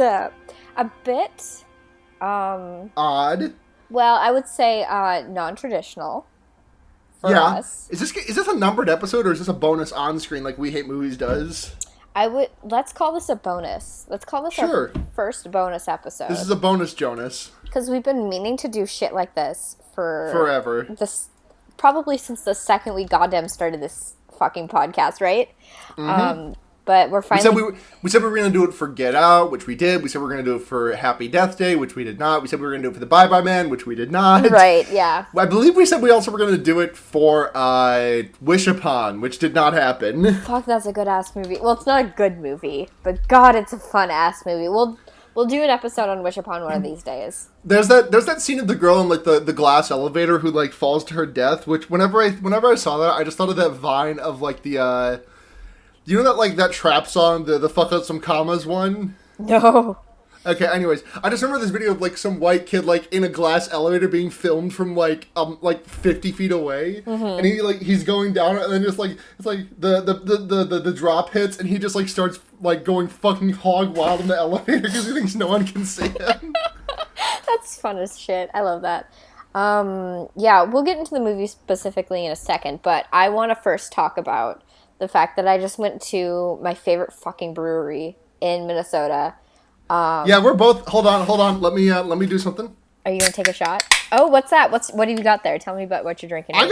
a bit odd. Well, I would say non-traditional for us. Is this a numbered episode or is this a bonus on screen like We Hate Movies does? Let's call this a bonus. Let's call this our first bonus episode. This is a bonus, Jonas. Because we've been meaning to do shit like this for forever. Probably since the second we goddamn started this fucking podcast, right? Mm-hmm. But we're finally... We said we were going to do it for Get Out, which we did. We said we were going to do it for Happy Death Day, which we did not. We said we were going to do it for The Bye-Bye Man, which we did not. Right, yeah. I believe we said we also were going to do it for Wish Upon, which did not happen. Fuck, that's a good-ass movie. Well, it's not a good movie, but God, it's a fun-ass movie. We'll do an episode on Wish Upon one of these days. There's that scene of the girl in like the glass elevator who like falls to her death, which whenever I saw that, I just thought of that Vine of like the you know that like that trap song, the fuck out some commas one? No. Okay, anyways, I just remember this video of like some white kid like in a glass elevator being filmed from like 50 feet away, and he's going down and then just like it's like the drop hits and he just like starts like going fucking hog wild in the elevator because he thinks no one can see him. That's fun as shit. I love that. Yeah, we'll get into the movie specifically in a second, but I want to first talk about the fact that I just went to my favorite fucking brewery in Minnesota. Yeah, we're both. Hold on. Let me do something. Are you gonna take a shot? Oh, what's that? What have you got there? Tell me about what you're drinking. I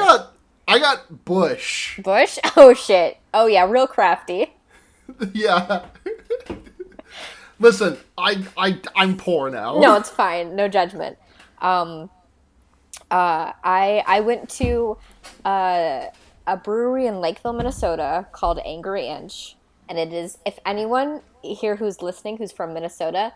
got Busch. Busch? Oh shit. Oh yeah, real crafty. Yeah. Listen, I'm poor now. No, it's fine. No judgment. I went to a brewery in Lakeville, Minnesota called Angry Inch. And it is, if anyone here who's listening who's from Minnesota,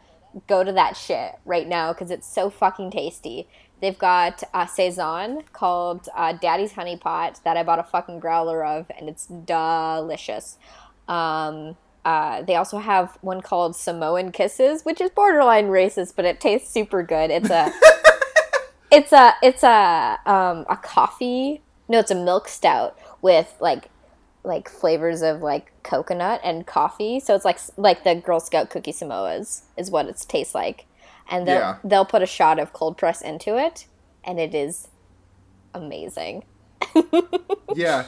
go to that shit right now because it's so fucking tasty. They've got a Saison called Daddy's Honey Pot that I bought a fucking growler of, and it's delicious. They also have one called Samoan Kisses, which is borderline racist, but it tastes super good. It's a it's a coffee. No, it's a milk stout with like flavors of like coconut and coffee. So it's like the Girl Scout cookie Samoas is what it tastes like. And they'll put a shot of cold press into it, and it is amazing. Yeah.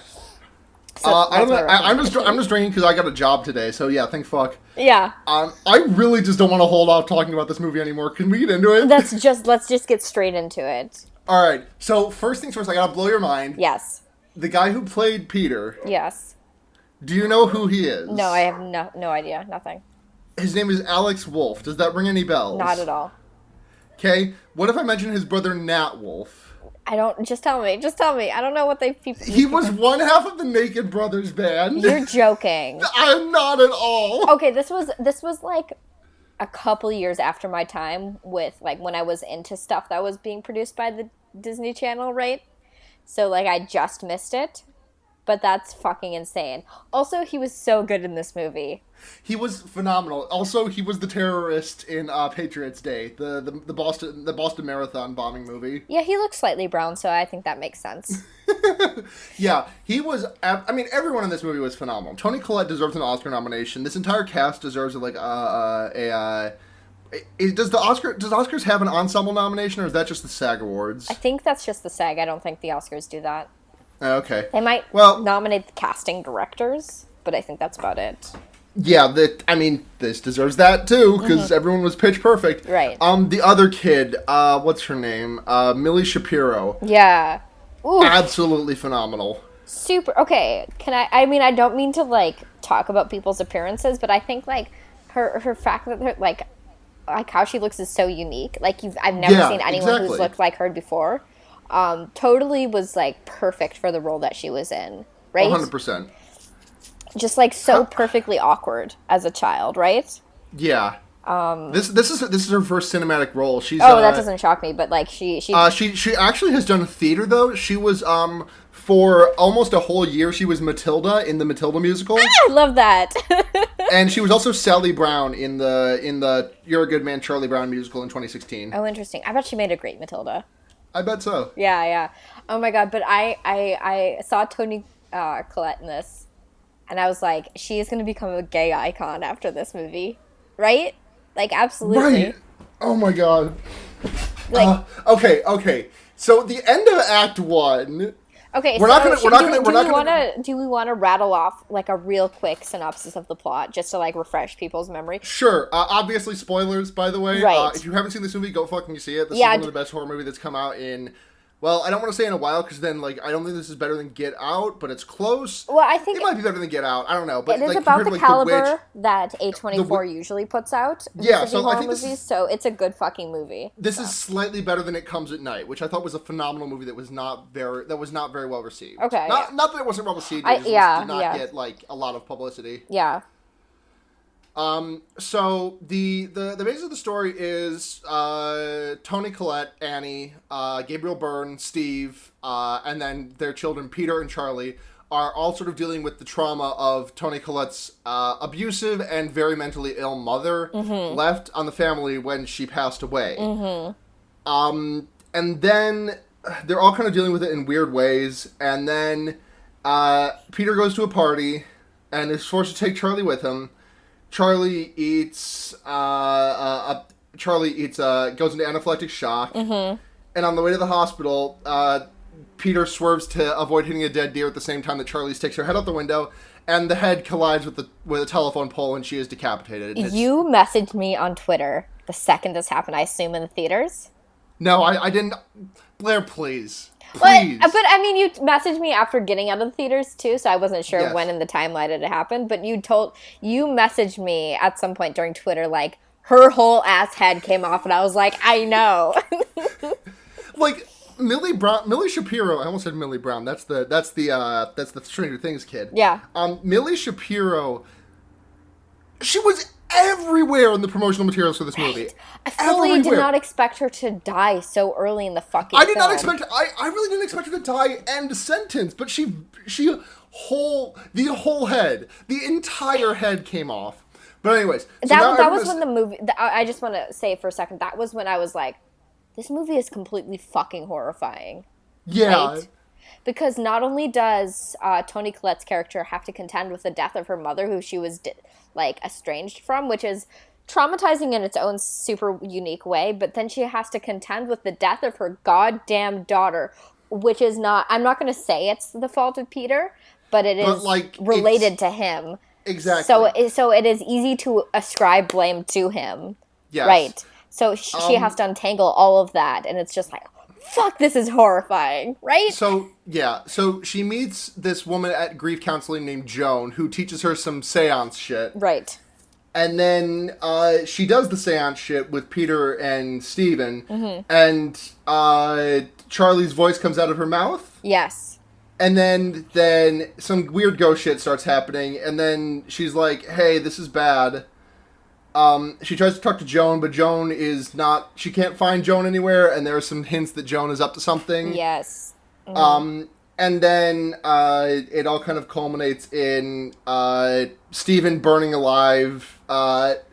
So I'm just drinking because I got a job today. So yeah, thank fuck. Yeah. I really just don't want to hold off talking about this movie anymore. Can we get into it? Let's just get straight into it. All right. So first things first, I gotta blow your mind. Yes. The guy who played Peter. Yes. Do you know who he is? No, I have no idea. Nothing. His name is Alex Wolff. Does that ring any bells? Not at all. Okay. What if I mention his brother Nat Wolff? I don't. Just tell me. I don't know what they. He was one half of the Naked Brothers band. You're joking. I'm not at all. Okay, this was like a couple years after my time with like when I was into stuff that was being produced by the Disney Channel, right? So like I just missed it, but that's fucking insane. Also, he was so good in this movie. He was phenomenal. Also, he was the terrorist in Patriots Day, the Boston Marathon bombing movie. Yeah, he looks slightly brown, so I think that makes sense. Yeah, he was. I mean, everyone in this movie was phenomenal. Toni Collette deserves an Oscar nomination. This entire cast deserves does Oscars have an ensemble nomination, or is that just the SAG Awards? I think that's just the SAG. I don't think the Oscars do that. Okay. They might nominate the casting directors, but I think that's about it. Yeah, this deserves that too, because everyone was pitch perfect. Right. The other kid, what's her name? Millie Shapiro. Yeah. Ooh. Absolutely phenomenal. Super. Okay, I don't mean to, like, talk about people's appearances, but I think, like, her fact that, like how she looks is so unique. Like, I've never seen anyone who's looked like her before. Totally was, like, perfect for the role that she was in, right? 100%. Just, like, so perfectly awkward as a child, right? Yeah. This is her first cinematic role. She's that doesn't shock me, but like she actually has done theater though. She was for almost a whole year she was Matilda in the Matilda musical. I love that. And she was also Sally Brown in the You're a Good Man, Charlie Brown musical in 2016. Oh, interesting. I bet she made a great Matilda. I bet so. Yeah. Oh my god, but I saw Toni Collette in this, and I was like, she is going to become a gay icon after this movie, right? Like, absolutely. Right. Oh my god. Like, Okay. So the end of Act 1. okay, We're so not gonna. do we want to rattle off like a real quick synopsis of the plot just to like refresh people's memory? Sure. Obviously, spoilers, by the way. Right. If you haven't seen this movie, go fucking see it. This is Yeah, one of the best horror movies that's come out in. Well, I don't want to say in a while because then, like, I don't think this is better than Get Out, but it's close. Well, I think it might be better than Get Out. I don't know, but it is like, about compared the to, like, caliber The Witch, that A24 usually puts out. Yeah, vis-a-vis so I horror think this movies, is- so it's a good fucking movie. This is slightly better than It Comes at Night, which I thought was a phenomenal movie that was not very very well received. Okay, not that it wasn't well received. It just did not get like a lot of publicity. Yeah. So the basis of the story is Tony Collette, Annie, Gabriel Byrne, Steve, and then their children Peter and Charlie are all sort of dealing with the trauma of Tony Collette's abusive and very mentally ill mother left on the family when she passed away. And then they're all kind of dealing with it in weird ways. And then Peter goes to a party and is forced to take Charlie with him. Charlie goes into anaphylactic shock, and on the way to the hospital, Peter swerves to avoid hitting a dead deer at the same time that Charlie sticks her head out the window, and the head collides with a telephone pole, and she is decapitated. You messaged me on Twitter the second this happened, I assume in the theaters? No, I didn't. Blair, please. But Please. I mean, you messaged me after getting out of the theaters too, so I wasn't sure Yes. when in the timeline it had happened. But you messaged me at some point during Twitter like her whole ass head came off, and I was like, I know. Like Millie Shapiro. I almost said Millie Brown. That's the Stranger Things kid. Yeah. Millie Shapiro. She was everywhere in the promotional materials for this movie. I fully did Everywhere. not expect her to die so early in the fucking I did not film. expect. I really didn't expect her to die end sentence, but the whole head, the entire head came off. But anyways, so That was when the movie. I just want to say for a second, that was when I was like, this movie is completely fucking horrifying. Yeah. Right? Because not only does Toni Collette's character have to contend with the death of her mother, who she was estranged from, which is traumatizing in its own super unique way, but then she has to contend with the death of her goddamn daughter, which is not, I'm not going to say it's the fault of Peter, but it is related to him. Exactly. So it is easy to ascribe blame to him. Yes. Right. So she has to untangle all of that, and it's just like, fuck, this is horrifying, right? So she meets this woman at grief counseling named Joan, who teaches her some seance shit. Right. And then she does the seance shit with Peter and Steven, and Charlie's voice comes out of her mouth. Yes. And then some weird ghost shit starts happening, and then she's like, hey, this is bad. She tries to talk to Joan, but Joan is not... She can't find Joan anywhere, and there are some hints that Joan is up to something. Yes. And then it all kind of culminates in Steven burning alive,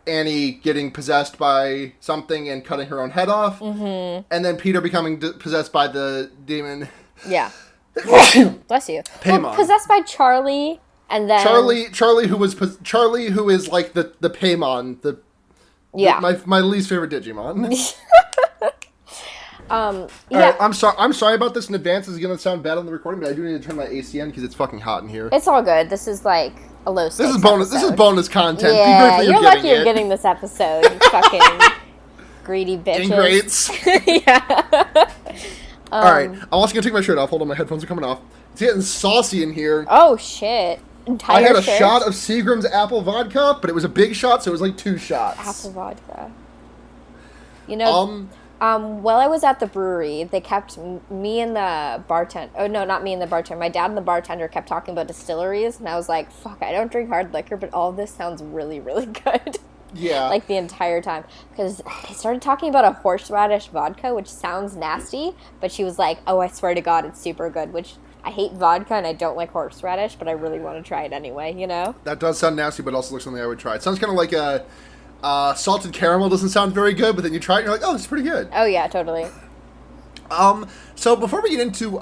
Annie getting possessed by something and cutting her own head off, and then Peter becoming possessed by the demon. Yeah. Bless you. Paimon. Well, possessed by Charlie, and then... Charlie, who is like the Paimon, my least favorite Digimon. Yeah. Right, I'm sorry about this in advance. This is gonna sound bad on the recording, but I do need to turn my AC on because it's fucking hot in here. It's all good. This is like a low stakes This is bonus. episode. This is bonus content. Yeah, Be grateful you're lucky you're it. getting this episode. You fucking greedy bitches. Ingrates. Yeah. All right, I'm also gonna take my shirt off. Hold on, my headphones are coming off. It's getting saucy in here. Oh shit! Entire I had a shirt? shot of Seagram's apple vodka, but it was a big shot, so it was like 2 shots. Apple vodka. You know, while I was at the brewery, they kept me and the bartender. Oh no, not me and the bartender. My dad and the bartender kept talking about distilleries, and I was like, "Fuck, I don't drink hard liquor, but all this sounds really, really good." Yeah. Like the entire time, because they started talking about a horseradish vodka, which sounds nasty, but she was like, "Oh, I swear to God, it's super good." Which I hate vodka and I don't like horseradish, but I really want to try it anyway. You know? That does sound nasty, but also looks something I would try. It sounds kind of like a salted caramel. Doesn't sound very good, but then you try it and you're like, "Oh, it's pretty good." Oh yeah, totally. So before we get into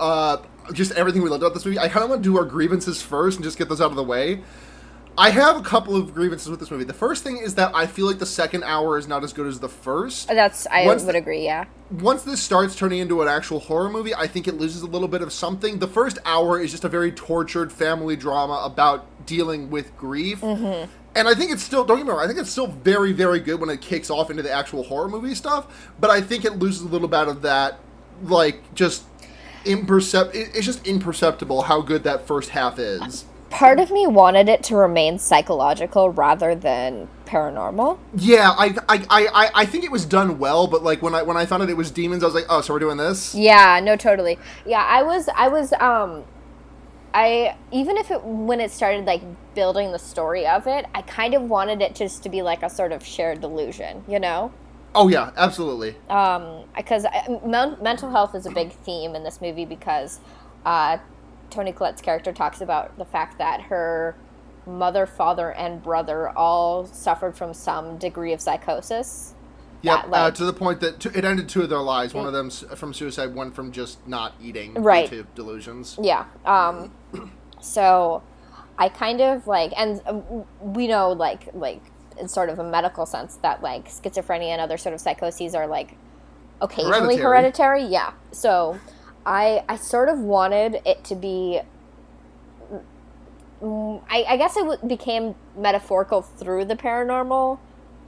just everything we loved about this movie, I kind of want to do our grievances first and just get those out of the way. I have a couple of grievances with this movie. The first thing is that I feel like the second hour is not as good as the first. I would agree, yeah. Once this starts turning into an actual horror movie, I think it loses a little bit of something. The first hour is just a very tortured family drama about dealing with grief. Mm-hmm. And I think it's still, don't get me wrong, I think it's still very, very good when it kicks off into the actual horror movie stuff. But I think it loses a little bit of that, like, just it's just imperceptible how good that first half is. Part of me wanted it to remain psychological rather than paranormal. Yeah, I think it was done well, but like when I found out it was demons, I was like, oh, so we're doing this? Yeah, no, totally. Yeah, even if when it started like building the story of it, I kind of wanted it just to be like a sort of shared delusion, you know? Oh yeah, absolutely. Because mental health is a big theme in this movie because Toni Collette's character talks about the fact that her mother, father, and brother all suffered from some degree of psychosis. Yeah, to the point that it ended two of their lives. One of them from suicide, one from just not eating due to delusions. Yeah. So I kind of like, and we know like in sort of a medical sense that like schizophrenia and other sort of psychoses are like occasionally hereditary. Yeah. So I sort of wanted it to be, I guess it became metaphorical through the paranormal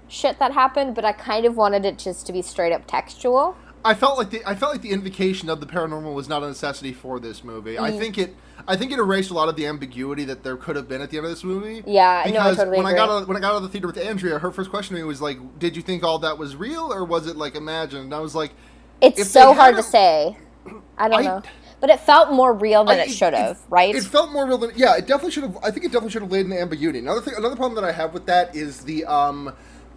shit that happened, but I kind of wanted it just to be straight up textual. I felt like the invocation of the paranormal was not a necessity for this movie. I think it erased a lot of the ambiguity that there could have been at the end of this movie. Yeah, no, I totally agree. When I got out of the theater with Andrea, her first question to me was like, "Did you think all that was real, or was it like imagined?" And I was like, "It's so hard to say. I don't know." But it felt more real than it should have, right? It felt more real than it definitely should have. I think it definitely should have laid in the ambiguity. Another problem that I have with that is the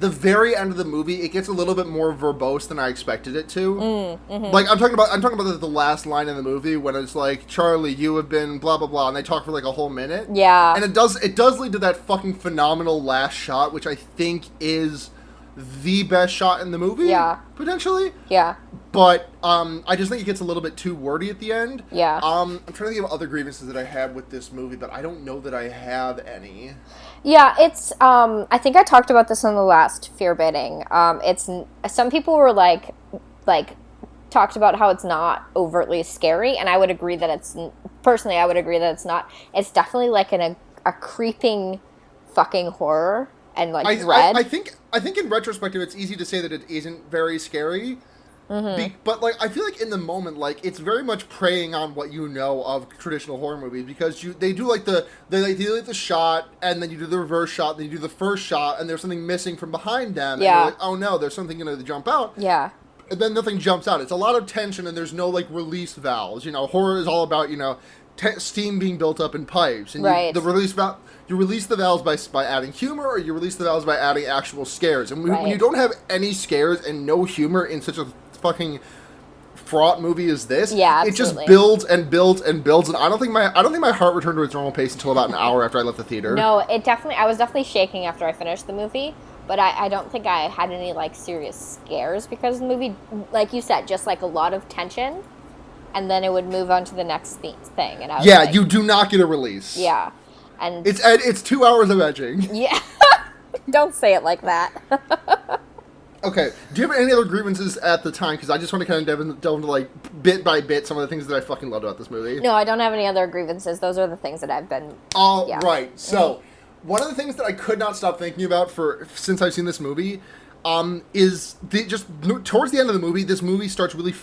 very end of the movie. It gets a little bit more verbose than I expected it to. Mm-hmm. Like I'm talking about the last line in the movie when it's like, "Charlie, you have been blah blah blah," and they talk for like a whole minute. Yeah, and it does lead to that fucking phenomenal last shot, which I think is the best shot in the movie. Yeah, potentially. Yeah. But I just think it gets a little bit too wordy at the end. Yeah. I'm trying to think of other grievances that I have with this movie, but I don't know that I have any. Yeah, it's I think I talked about this on the last Fear Bidding. It's some people were like talked about how it's not overtly scary, and I would agree that it's not. It's definitely like a creeping fucking horror and like dread. I think in retrospective it's easy to say that it isn't very scary. Mm-hmm. But like I feel like in the moment, like it's very much preying on what you know of traditional horror movies, because they do the shot, and then you do the reverse shot, then you do the first shot, and there's something missing from behind them, and you're like, oh no, there's something going to jump out. Yeah. And then nothing jumps out. It's a lot of tension, and there's no like release valves. You know, horror is all about steam being built up in pipes, and right. You release the valves by adding humor, or you release the valves by adding actual scares. And when you don't have any scares and no humor in such a fucking fraught movie as this, it just builds and builds and builds, and I don't think my heart returned to its normal pace until about an hour after I left the theater. No, I was definitely shaking after I finished the movie, but I don't think I had any like serious scares because the movie, like you said, just like a lot of tension, and then it would move on to the next thing, and I was like, you do not get a release. Yeah, and it's 2 hours of edging. Yeah. Don't say it like that. Okay, do you have any other grievances at the time? Because I just want to kind of delve into, like, bit by bit some of the things that I fucking loved about this movie. No, I don't have any other grievances. Those are the things that I've been... Right. So, one of the things that I could not stop thinking about since I've seen this movie is just towards the end of the movie, this movie starts really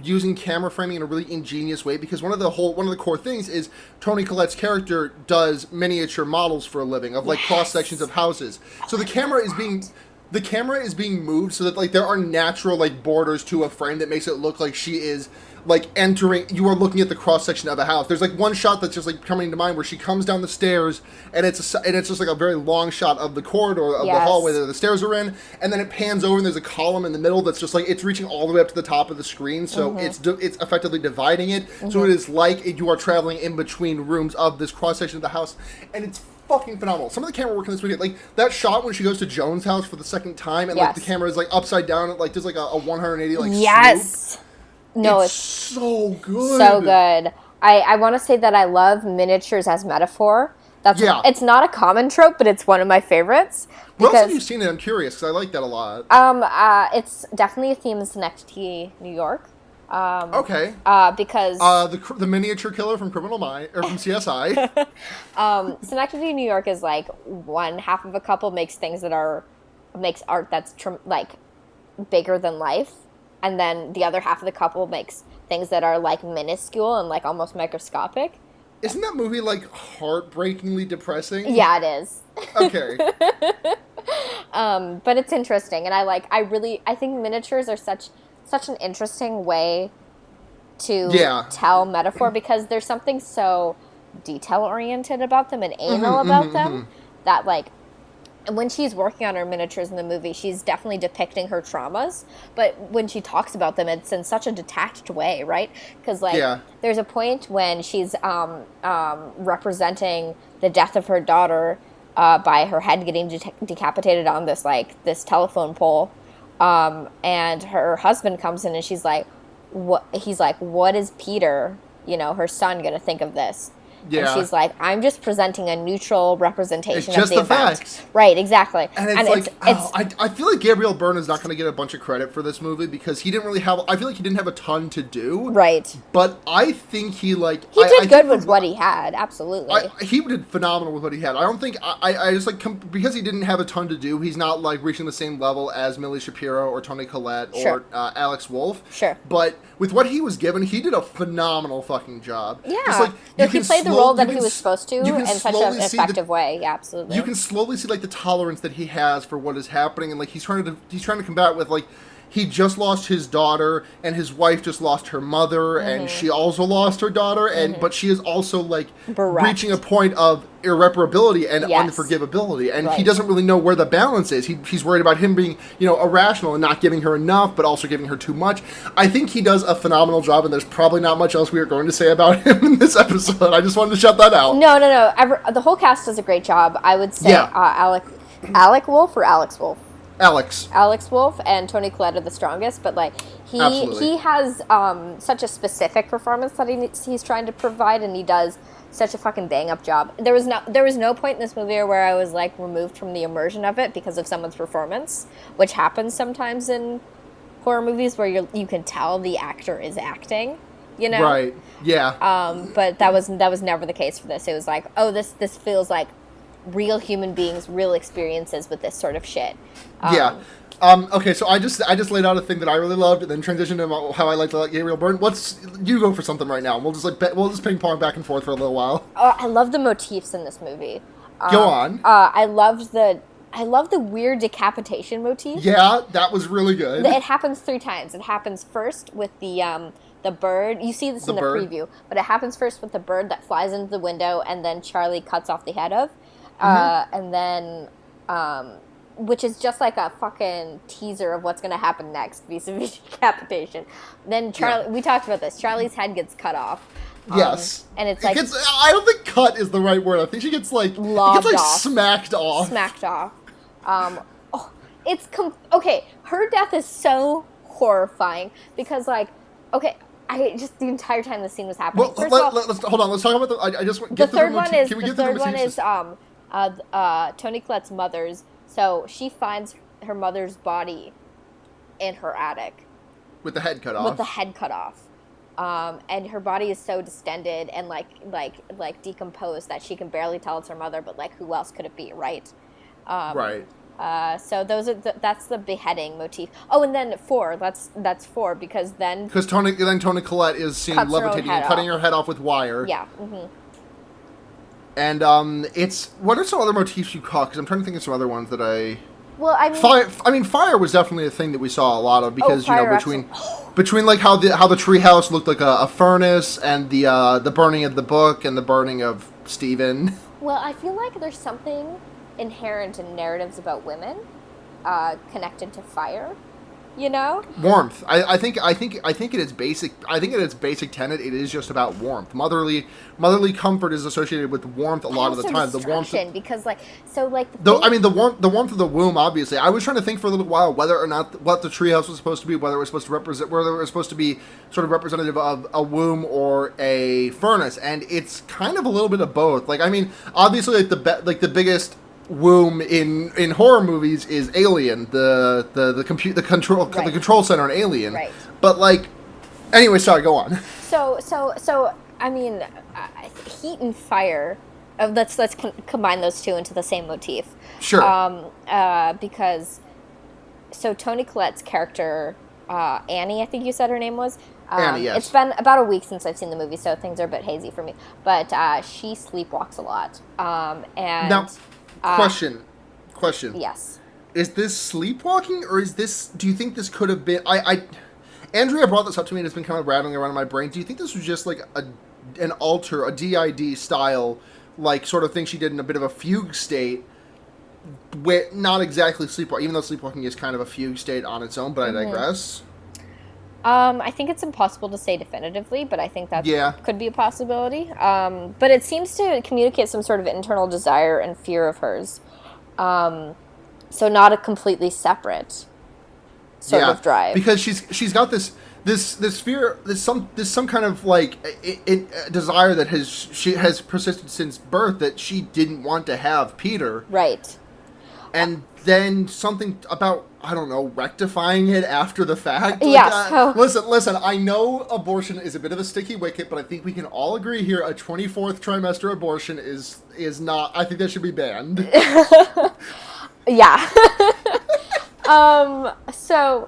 using camera framing in a really ingenious way, because one of the core things is Toni Collette's character does miniature models for a living of, like, cross-sections of houses. So the camera is being moved so that, like, there are natural, like, borders to a frame that makes it look like she is, like, you are looking at the cross-section of a house. There's, like, one shot that's just, like, coming to mind where she comes down the stairs, and it's just, like, a very long shot of the corridor of the hallway that the stairs are in, and then it pans over, and there's a column in the middle that's just, like, it's reaching all the way up to the top of the screen, so it's effectively dividing it, so it is like you are traveling in between rooms of this cross-section of the house, and it's fucking phenomenal. Some of the camera work in this movie, like that shot when she goes to Joan's house for the second time, and like the camera is like upside down, and like there's like a 180 like swoop. No, it's so good. So good. I want to say that I love miniatures as metaphor, Yeah. It's not a common trope, but it's one of my favorites. What else have Because you seen it? I'm curious, because I like that a lot. it's definitely a theme in Synecdoche, New York. Okay. Because The miniature killer from Criminal Minds, or from CSI. Synecdoche, New York is like one half of a couple makes art that's like bigger than life, and then the other half of the couple makes things that are like minuscule and like almost microscopic. Isn't that movie like heartbreakingly depressing? Yeah, it is. Okay. But it's interesting, and I think miniatures are such an interesting way to tell metaphor, because there's something so detail oriented about them and anal about them that like. And when she's working on her miniatures in the movie, she's definitely depicting her traumas. But when she talks about them, it's in such a detached way, right? Because, there's a point when she's representing the death of her daughter by her head getting decapitated on this telephone pole. And her husband comes in and she's like, he's like, what is Peter, her son, going to think of this? Yeah. And she's like, I'm just presenting a neutral representation of the event. Facts. Right, exactly. And I feel like Gabriel Byrne is not going to get a bunch of credit for this movie because he didn't really have, I feel like he didn't have a ton to do. Right. But I think he did good with what he had, absolutely. He did phenomenal with what he had. I don't think, I just because he didn't have a ton to do, he's not like reaching the same level as Millie Shapiro or Toni Collette or Alex Wolff. Sure. But with what he was given, he did a phenomenal fucking job. Yeah. He played the role that he was supposed to in such an effective way. Yeah, absolutely. You can slowly see like the tolerance that he has for what is happening, and like he's trying to combat with like he just lost his daughter, and his wife just lost her mother, and she also lost her daughter, and but she is also like reaching a point of irreparability and unforgivability, and he doesn't really know where the balance is. He's worried about him being irrational and not giving her enough, but also giving her too much. I think he does a phenomenal job, and there's probably not much else we are going to say about him in this episode. I just wanted to shout that out. No. The whole cast does a great job. I would say Alec Wolff or Alex Wolff? Alex Wolff and Toni Collette are the strongest, but like he has such a specific performance that he's trying to provide, and he does such a fucking bang up job. There was no point in this movie where I was like removed from the immersion of it because of someone's performance, which happens sometimes in horror movies where you can tell the actor is acting, Right. Yeah. But that was never the case for this. It was like, oh, this feels like real human beings, real experiences with this sort of shit. Okay, so I just laid out a thing that I really loved, and then transitioned to how I like to let Gabriel Byrne. You go for something right now, and we'll just ping pong back and forth for a little while. I love the motifs in this movie. Go on. I love the weird decapitation motif. Yeah, that was really good. It happens 3 times. It happens first with the bird. You see this in the preview, but it happens first with the bird that flies into the window, and then Charlie cuts off the head of. And then, which is just like a fucking teaser of what's going to happen next, vis-a-vis decapitation. Then we talked about this. Charlie's head gets cut off. Yes. And it's like... I don't think cut is the right word. I think she gets like... Lobbed off. Smacked off. Smacked off. Okay, her death is so horrifying because like, okay... the entire time the scene was happening. Well, let's hold on. Let's talk about the third one is Toni Collette's mother's. So she finds her mother's body in her attic with the head cut off. And her body is so distended and like decomposed that she can barely tell it's her mother. But like, who else could it be, right? Right. So that's the beheading motif. Oh, and then 4. That's 4 because Toni Collette is seen levitating and cutting her head off with wire. Yeah. Mm-hmm. And what are some other motifs you caught? Because I'm trying to think of some other ones that I. Well, I mean, fire was definitely a thing that we saw a lot of because between like how the treehouse looked like a furnace and the burning of the book and the burning of Stephen. Well, I feel like there's something inherent in narratives about women connected to fire. you know? Warmth. I think at its basic tenet, it is just about warmth. Motherly comfort is associated with warmth a lot of the time. The warmth because like so like the warmth of the womb. Obviously, I was trying to think for a little while whether or not what the treehouse was supposed to be, whether it was supposed to represent, whether it was supposed to be sort of representative of a womb or a furnace, and it's kind of a little bit of both. Like, I mean, obviously, like the biggest womb in horror movies is Alien, the control center in Alien. Right. But like, anyway, sorry, go on. So I mean, heat and fire. Let's combine those two into the same motif. Sure. Because so Toni Collette's character, Annie, I think you said her name was. Annie, yes. It's been about a week since I've seen the movie, so things are a bit hazy for me. But she sleepwalks a lot. And now, question. Yes. Is this sleepwalking, or is this? Do you think this could have been? Andrea brought this up to me, and it's been kind of rattling around in my brain. Do you think this was just like an alter, a DID style, like sort of thing she did in a bit of a fugue state, where not exactly sleepwalking, even though sleepwalking is kind of a fugue state on its own, but I digress. I think it's impossible to say definitively, but I think that could be a possibility. But it seems to communicate some sort of internal desire and fear of hers. So not a completely separate sort of drive. Because she's got this fear, this some kind of like desire that has persisted since birth, that she didn't want to have Peter. Right. And then something about, I don't know, rectifying it after the fact. Like, yes. Listen, I know abortion is a bit of a sticky wicket, but I think we can all agree here a 24th trimester abortion is not, I think that should be banned. Yeah. So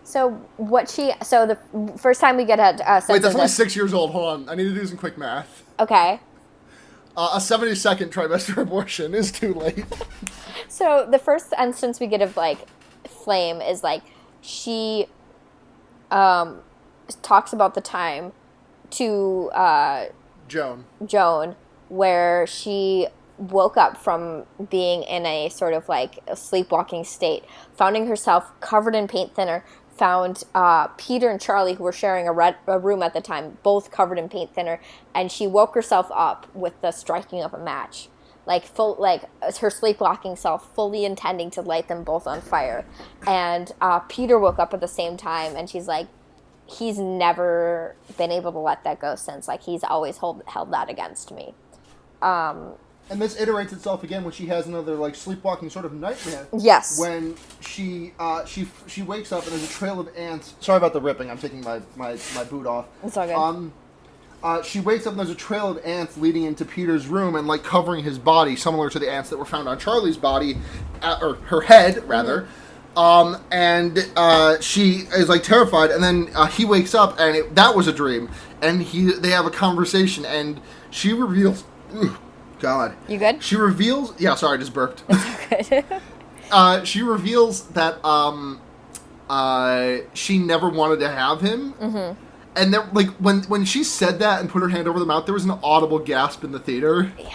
the first time we get a sense wait, that's of only this, 6 years old. Hold on, I need to do some quick math. Okay. A 72nd trimester abortion is too late. So the first instance we get of like Flame is like she talks about the time to Joan where she woke up from being in a sort of like a sleepwalking state, finding herself covered in paint thinner, found Peter and Charlie, who were sharing a room at the time, both covered in paint thinner, and she woke herself up with the striking of a match, her sleepwalking self, fully intending to light them both on fire. And Peter woke up at the same time, and she's like, he's never been able to let that go since. Like, he's always held that against me. And this iterates itself again when she has another like sleepwalking sort of nightmare. Yes. When she wakes up and there's a trail of ants. Sorry about the ripping. I'm taking my boot off. It's all good. She wakes up and there's a trail of ants leading into Peter's room and like covering his body, similar to the ants that were found on Charlie's body, or her head rather. And she is like terrified, and then he wakes up and that was a dream. And they have a conversation, and she reveals. God. You good? She reveals... Yeah, sorry, I just burped. It's okay. She reveals that she never wanted to have him. Mm-hmm. And then, like, when she said that and put her hand over the mouth, there was an audible gasp in the theater. Yeah.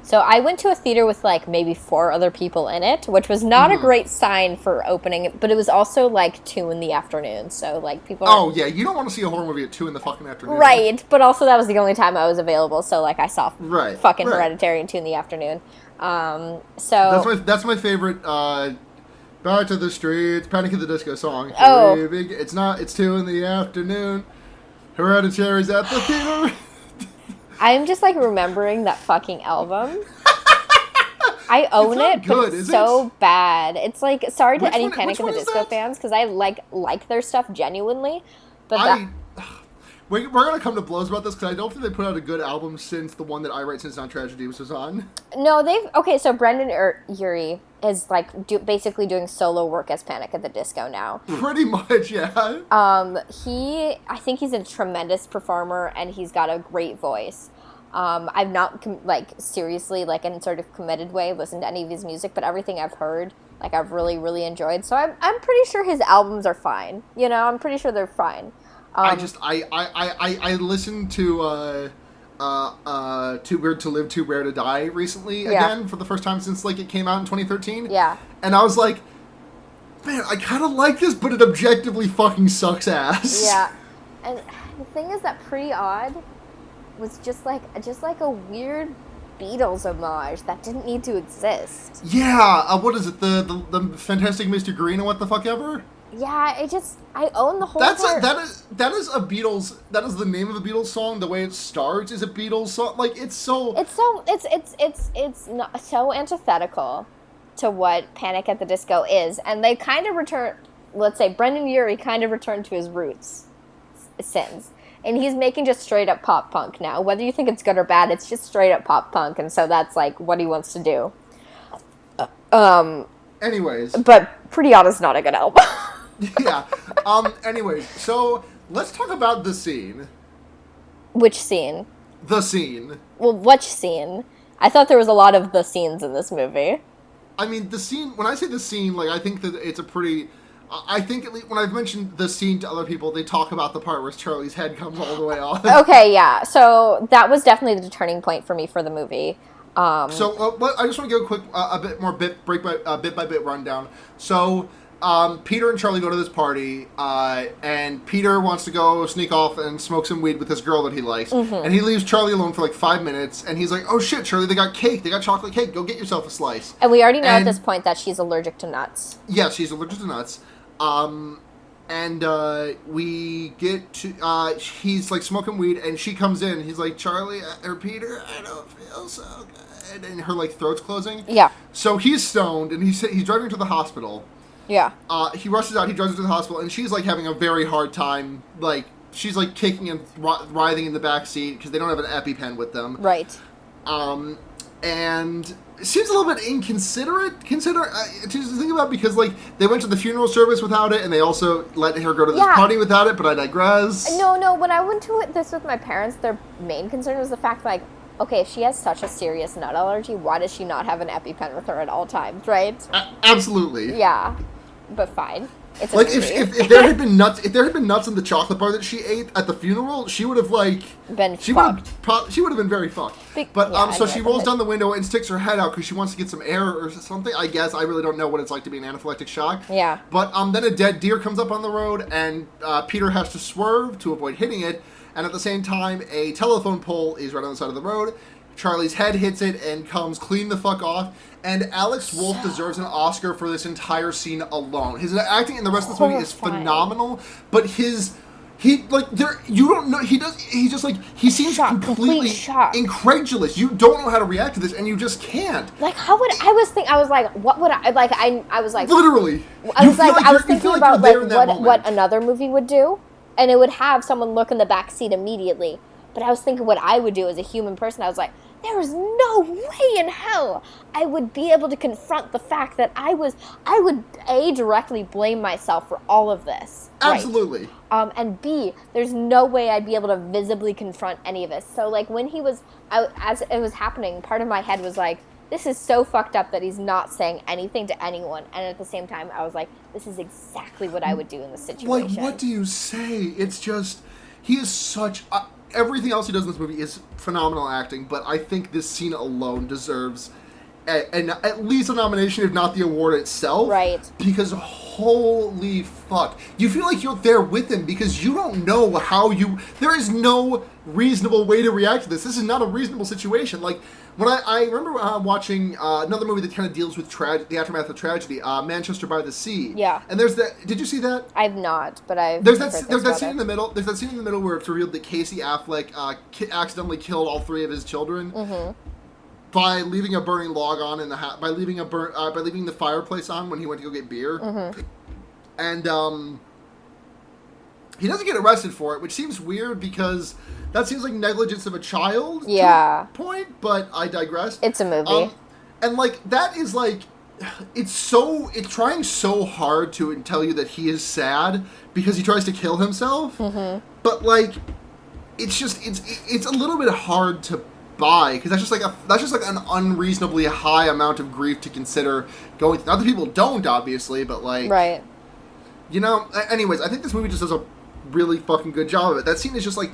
So I went to a theater with, like, maybe 4 other people in it, which was not a great sign for opening, but it was also, like, 2 in the afternoon, so, like, people... Oh, yeah, you don't want to see a horror movie at 2 in the fucking afternoon. Right, but also that was the only time I was available, so, like, I saw Hereditary at 2 in the afternoon. So... That's my favorite, Back to the Streets, Panic at the Disco song. Oh. It's 2 in the afternoon. Hereditary's at the theater. I'm just, like, remembering that fucking album. I own it, but it's so bad. It's, like, sorry to any Panic at the Disco fans, because I, like their stuff genuinely, but We're going to come to blows about this, because I don't think they put out a good album since the one that I Write Since Not Tragedy was on. No, okay, so Brendan Urie is, like, basically doing solo work as Panic at the Disco now. Pretty much, yeah. I think he's a tremendous performer, and he's got a great voice. I've not, seriously, like, in sort of committed way, listened to any of his music, but everything I've heard, like, I've really, really enjoyed. So I'm pretty sure his albums are fine. You know, I'm pretty sure they're fine. I listened to Too Weird to Live, Too Rare to Die recently again for the first time since like it came out in 2013. Yeah. And I was like, man, I kind of like this, but it objectively fucking sucks ass. Yeah. And the thing is that Pretty Odd was just like a weird Beatles homage that didn't need to exist. Yeah, what is it? The Fantastic Mr. Green and what the fuck ever? Yeah, I own the whole That is a Beatles. That is the name of a Beatles song. The way it starts is a Beatles song. Like it's not so antithetical to what Panic at the Disco is, and they kind of return. Let's say Brendan Urie kind of returned to his roots, since, and he's making just straight up pop punk now. Whether you think it's good or bad, it's just straight up pop punk, and so that's like what he wants to do. Anyways, but Pretty Odd is not a good album. Yeah. Anyways, so let's talk about the scene. Which scene? The scene. Well, which scene? I thought there was a lot of the scenes in this movie. I mean, the scene. When I say the scene, like I think that it's a pretty. I think at least when I've mentioned the scene to other people, they talk about the part where Charlie's head comes all the way off. Okay, yeah. So that was definitely the turning point for me for the movie. I just want to give a quick, a bit more bit by bit rundown. So. Peter and Charlie go to this party, and Peter wants to go sneak off and smoke some weed with this girl that he likes. Mm-hmm. And he leaves Charlie alone for like 5 minutes, and he's like, oh shit, Charlie, they got cake. They got chocolate cake. Go get yourself a slice. And we already know at this point that she's allergic to nuts. Yeah, she's allergic to nuts. We get to, he's like smoking weed, and she comes in. He's like, Charlie, or Peter, I don't feel so good. And her like throat's closing. Yeah. So he's stoned, and he's driving to the hospital. Yeah. He rushes out, he drives her to the hospital, and she's, like, having a very hard time. Like, she's, like, kicking and writhing in the back seat because they don't have an EpiPen with them. Right. And it seems a little bit inconsiderate, to think about, because, like, they went to the funeral service without it, and they also let her go to this party without it, but I digress. No, when I went to this with my parents, their main concern was the fact, like, okay, if she has such a serious nut allergy, why does she not have an EpiPen with her at all times, right? Absolutely. Yeah. But fine. It's like if there had been nuts in the chocolate bar that she ate at the funeral, she would have like been fucked. She would have been very fucked. So she rolls down the window and sticks her head out because she wants to get some air or something. I guess I really don't know what it's like to be in anaphylactic shock. Yeah. But then a dead deer comes up on the road, and Peter has to swerve to avoid hitting it. And at the same time, a telephone pole is right on the side of the road. Charlie's head hits it and comes clean the fuck off. And Alex Wolff deserves an Oscar for this entire scene alone. His acting in the rest of this movie is phenomenal, but he seems completely incredulous. You don't know how to react to this, and you just can't. Like, I was literally. I was thinking about what another movie would do, and it would have someone look in the back seat immediately. But I was thinking what I would do as a human person. I was like, there is no way in hell I would be able to confront the fact that I would directly blame myself for all of this. Absolutely. Right? And B, there's no way I'd be able to visibly confront any of this. So, like, when he was, as it was happening, part of my head was like, this is so fucked up that he's not saying anything to anyone. And at the same time, I was like, this is exactly what I would do in this situation. Like, what do you say? It's just, he is such... everything else he does in this movie is phenomenal acting, but I think this scene alone deserves at least a nomination, if not the award itself. Right. Because holy fuck. You feel like you're there with him because you don't know there is no reasonable way to react to this. This is not a reasonable situation. Like, when I remember watching another movie that kind of deals with the aftermath of tragedy, Manchester by the Sea. Yeah. And there's that. Did you see that? I've not, but I've. There's that scene in the middle. There's that scene in the middle where it's revealed that Casey Affleck accidentally killed all 3 of his children by leaving a burning log on in the by leaving the fireplace on when he went to go get beer, and he doesn't get arrested for it, which seems weird because that seems like negligence of a child. Yeah. To a point, but I digress. It's a movie. And like that is like it's trying so hard to tell you that he is sad because he tries to kill himself. But like it's a little bit hard to buy because that's just like an unreasonably high amount of grief to consider going through. Not that people don't, obviously, but like right. You know, anyways, I think this movie just does a really fucking good job of it. That scene is just like,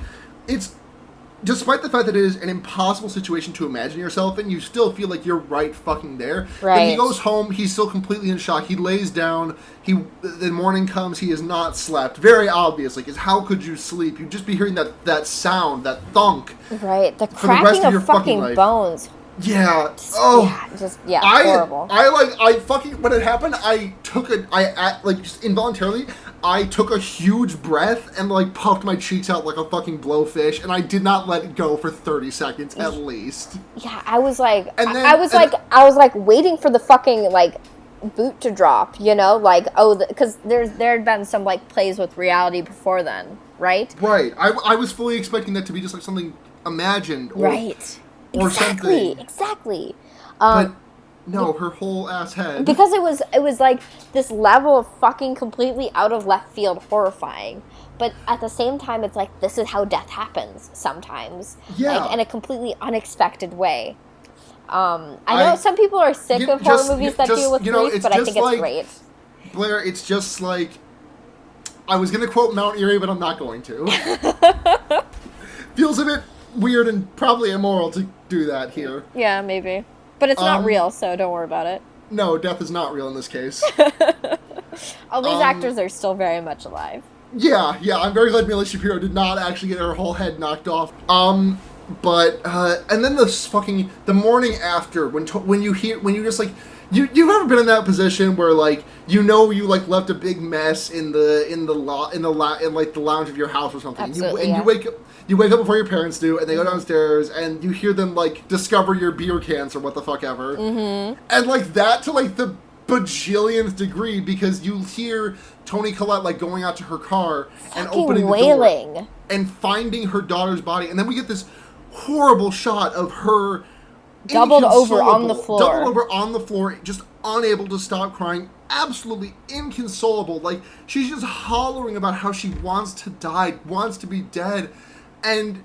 despite the fact that it is an impossible situation to imagine yourself in, you still feel like you're right fucking there. Right. When he goes home, he's still completely in shock. He lays down. The morning comes. He has not slept. Very obvious. Like, how could you sleep? You'd just be hearing that sound, that thunk. Right. The for the rest cracking of your of fucking life. bones. Yeah. Horrible. I fucking, when it happened, just involuntarily, I took a huge breath and, like, puffed my cheeks out like a fucking blowfish, and I did not let it go for 30 seconds at least. Yeah, I was like, And I was like waiting for the fucking, like, boot to drop, you know? Like, because there had been some, like, plays with reality before then, right? Right. I was fully expecting that to be just, like, something imagined. Right. Or something. Exactly. But no, her whole ass head. Because it was like this level of fucking completely out of left field horrifying. But at the same time, it's like, this is how death happens sometimes. Yeah. Like, in a completely unexpected way. I know some people are sick of horror movies that deal with grief, but I think it's great. Blair, it's just like, I was going to quote Mount Erie, but I'm not going to. Feels a bit weird and probably immoral to do that here. Yeah, maybe. But it's not real, so don't worry about it. No, death is not real in this case. All these actors are still very much alive. Yeah, I'm very glad Mila Shapiro did not actually get her whole head knocked off. But and then the morning after, when you just like, you've ever been in that position where, like, you like left a big mess in the lounge of your house or something. Absolutely, You wake up before your parents do, and they go downstairs, and you hear them, like, discover your beer cans or what the fuck ever. Mm-hmm. And, like, that to, like, the bajillionth degree, because you hear Toni Collette, like, going out to her car and opening wailing. the door and finding her daughter's body. And then we get this horrible shot of her doubled over on the floor, just unable to stop crying, absolutely inconsolable. Like, she's just hollering about how she wants to die, wants to be dead. And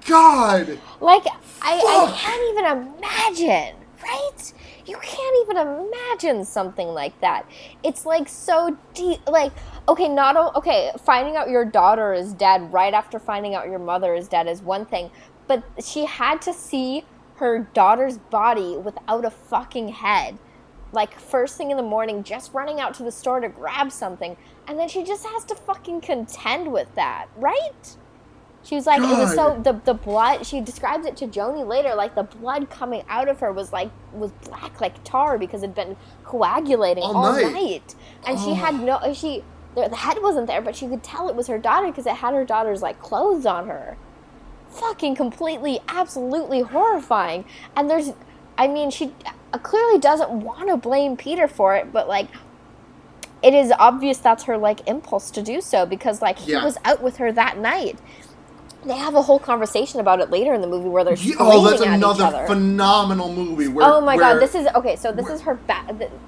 God, like, I can't even imagine, right? You can't even imagine something like that. It's like so deep. Like, finding out your daughter is dead right after finding out your mother is dead is one thing, but she had to see her daughter's body without a fucking head, like, first thing in the morning, just running out to the store to grab something, and then she just has to fucking contend with that, right? She was like, God. It was so, the blood, she describes it to Joni later, like, the blood coming out of her was black like tar because it had been coagulating all night. And she had the head wasn't there, but she could tell it was her daughter because it had her daughter's, like, clothes on her. Fucking completely, absolutely horrifying. And she clearly doesn't want to blame Peter for it, but, like, it is obvious that's her, like, impulse to do so because, like, he was out with her that night. They have a whole conversation about it later in the movie where they're screaming at each other. Oh, that's another phenomenal movie. God, this is her.